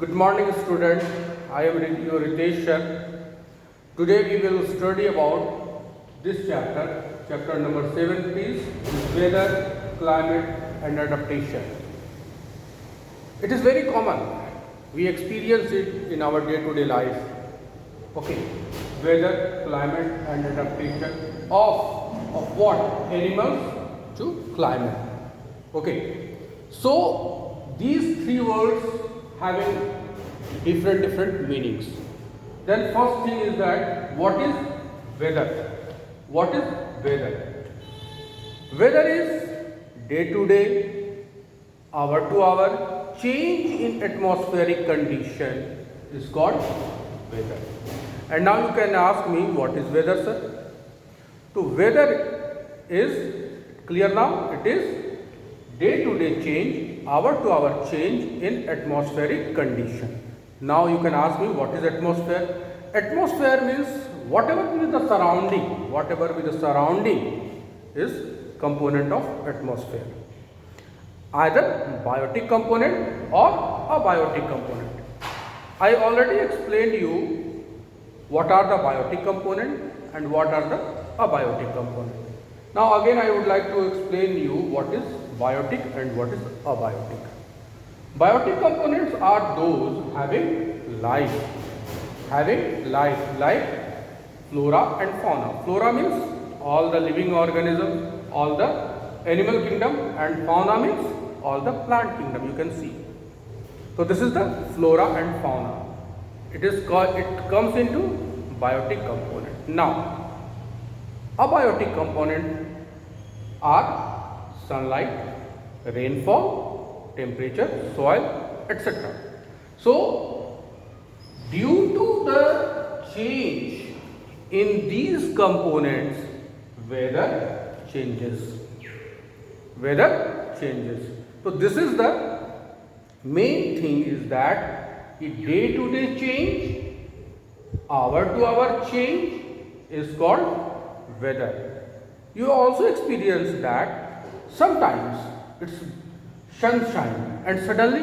Good morning, student. I am your Ritesh sir. Today we will study about this chapter, chapter number 7 is weather, climate and adaptation. It is very common. We experience it in our day-to-day life. Okay, weather, climate and adaptation of what? Animals to climate. Okay, so these three words having different meanings. Then first thing is that what is weather? What is weather? Weather is day to day, hour to hour change in atmospheric condition is called weather. And now you can ask me, what is weather, sir? So weather is clear now. It is day to day change, hour to hour change in atmospheric condition. Now you can ask me, what is atmosphere? Atmosphere means whatever is the surrounding is component of atmosphere. Either biotic component or abiotic component. I already explained you what are the biotic component and what are the abiotic component. Now again I would like to explain you what is biotic and what is abiotic. Biotic components are those having life like flora and fauna. Flora means all the living organisms, all the animal kingdom, and fauna means all the plant kingdom you can see. So this is the flora and fauna. It comes into biotic component. Now abiotic component are sunlight, rainfall, temperature, soil, etc. So due to the change in these components, weather changes. So this is the main thing, is that the day to day change, hour to hour change is called weather. You also experience that sometimes it's sunshine and suddenly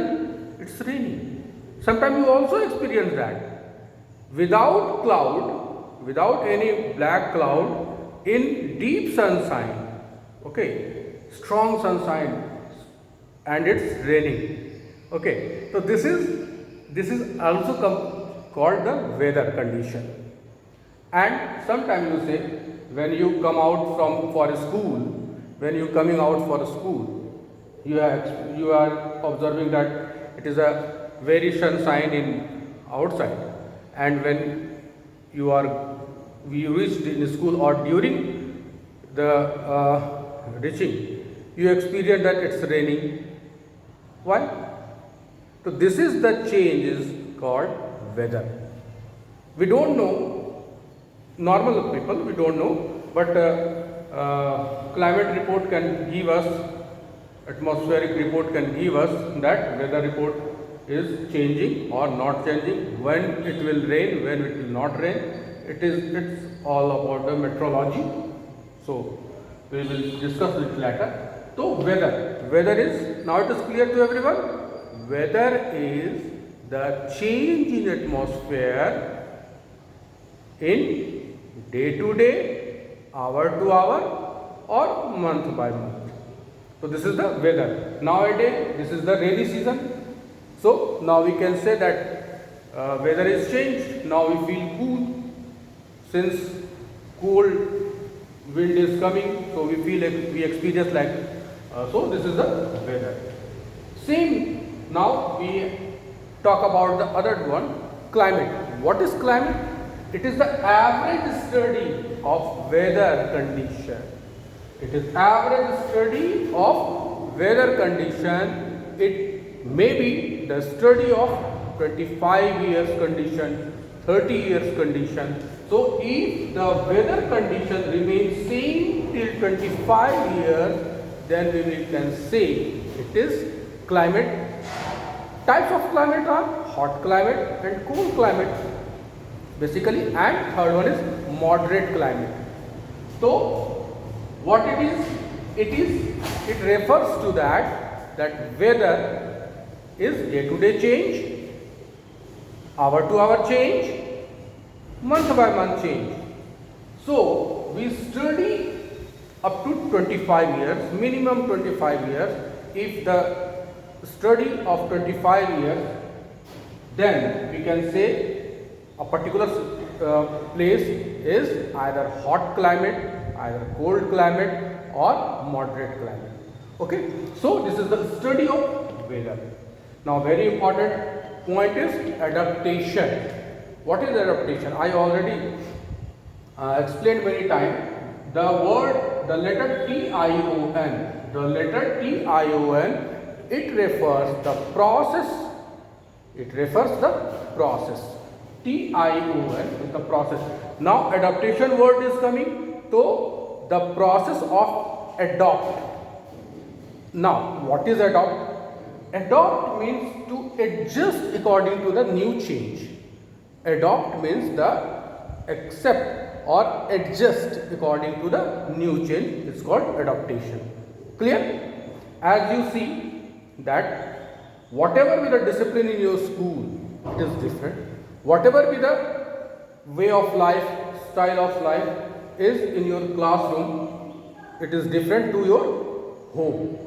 it's raining. Sometimes you also experience that without cloud, without any black cloud, in deep sunshine, okay, strong sunshine, and it's raining. Okay, so this is also called the weather condition. And sometimes you say, when you come out for school, when you coming out for school, you are observing that it is a very sunshine in outside, and when you reached in school or during the reaching, you experience that it's raining. Why? So this is the change is called weather. We don't know, normal people we don't know, but climate report can give us, atmospheric report can give us that weather report is changing or not changing, when it will rain, when it will not rain. It's all about the meteorology. So we will discuss it later. So weather is, now it is clear to everyone. Weather is the change in atmosphere in day to day, hour to hour, or month by month. So this is the weather. Nowadays this is the rainy season. So now we can say that weather is changed. Now we feel cool, since cold wind is coming. So we experience like so this is the weather. Same. Now we talk about the other one, climate. What is climate? It is the average study of weather condition. It is average study of weather condition. It may be the study of 25 years condition, 30 years condition. So if the weather condition remains same till 25 years, then we can say it is climate. Types of climate are hot climate and cool climate basically, and third one is moderate climate. So what it is, it refers to that weather is day to day change, hour to hour change, month by month change. So we study up to 25 years, minimum 25 years. If the study of 25 years, then we can say a particular place is either hot climate, either cold climate or moderate climate. Okay, so this is the study of weather. Now very important point is adaptation. What is adaptation? I already explained many times. The word, the letter T-I-O-N, the letter T-I-O-N, it refers the process. It refers the process. T-I-O-N is the process. Now adaptation word is coming to the process of adopt. Now what is adopt? Adopt means to adjust according to the new change. Adopt means the accept or adjust according to the new change. It's called adaptation. Clear? As you see that whatever be the discipline in your school, it is different. Whatever be the way of life, style of life is in your classroom, it is different to your home.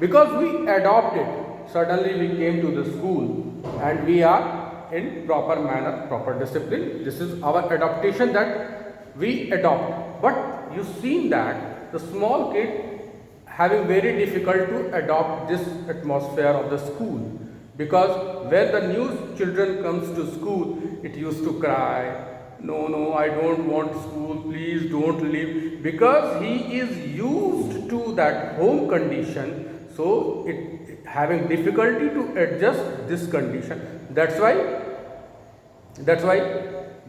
Because we adopted, suddenly we came to the school and we are in proper manner, proper discipline. This is our adaptation that we adopt. But you seen that the small kid having very difficult to adopt this atmosphere of the school, because when the new children comes to school, it used to cry, no, I don't want school, please don't leave, because he is used to that home condition. So it having difficulty to adjust this condition. That's why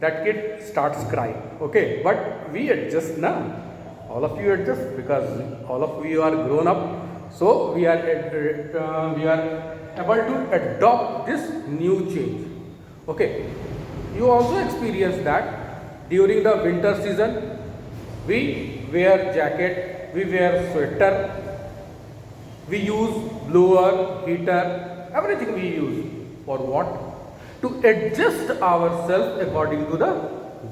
that kid starts crying. Okay, but we adjust now. All of you adjust because all of you are grown up. So we are able to adopt this new change. Okay, you also experience that during the winter season we wear jacket, we wear sweater, we use blower, heater, everything we use. For what? To adjust ourselves according to the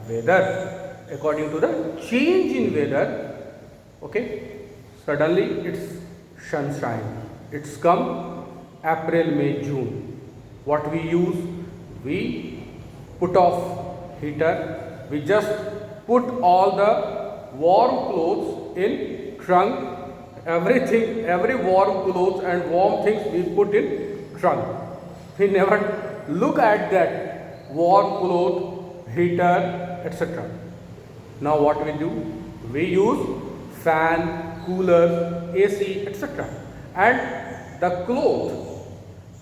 weather, according to the change in weather. Okay, suddenly it's sunshine, it's come April, May, June. What we use? We put off heater, we just put all the warm clothes in trunk. Everything, every warm clothes and warm things we put in trunk. We never look at that warm cloth, heater, etc. Now what we do? We use fan, cooler, AC, etc. And the cloth,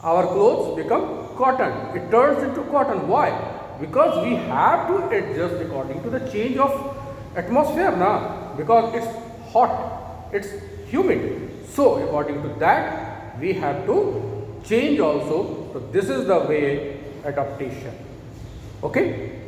our clothes become cotton. It turns into cotton. Why? Because we have to adjust according to the change of atmosphere now. Because it's hot, it's humid. So according to that, we have to change also. So this is the way adaptation. Okay.